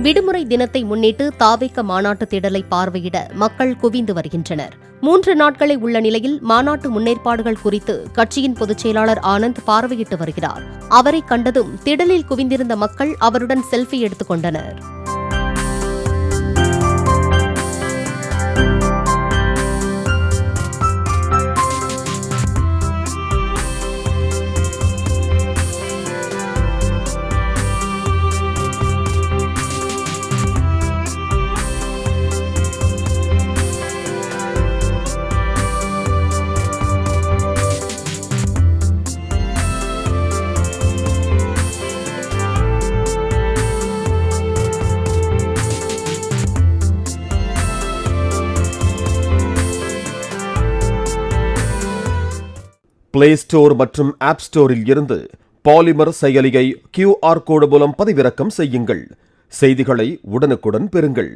விடுமுறை தினத்தை முன்னிட்டு தாவேக மாநாட்டு திடலை பார்வையிட மக்கள் குவிந்து வருகின்றனர். 3 நாட்களே உள்ள நிலையில் மாநாட்டு முன்னேற்பாடுகள் குறித்து கட்சியின் பொதுச் செயலாளர் ஆனந்த் பார்வையிட்டு வருகிறார். அவரை கண்டதும் திடலில் குவிந்திருந்த மக்கள் அவருடன் செல்ஃபி எடுத்துக் கொண்டனர். பிளே ஸ்டோர் மற்றும் ஆப் ஸ்டோரில் இருந்து பாலிமர் செயலியை QR கோடு மூலம் பதிவிறக்கம் செய்யுங்கள். செய்திகளை உடனுக்குடன் பெறுங்கள்.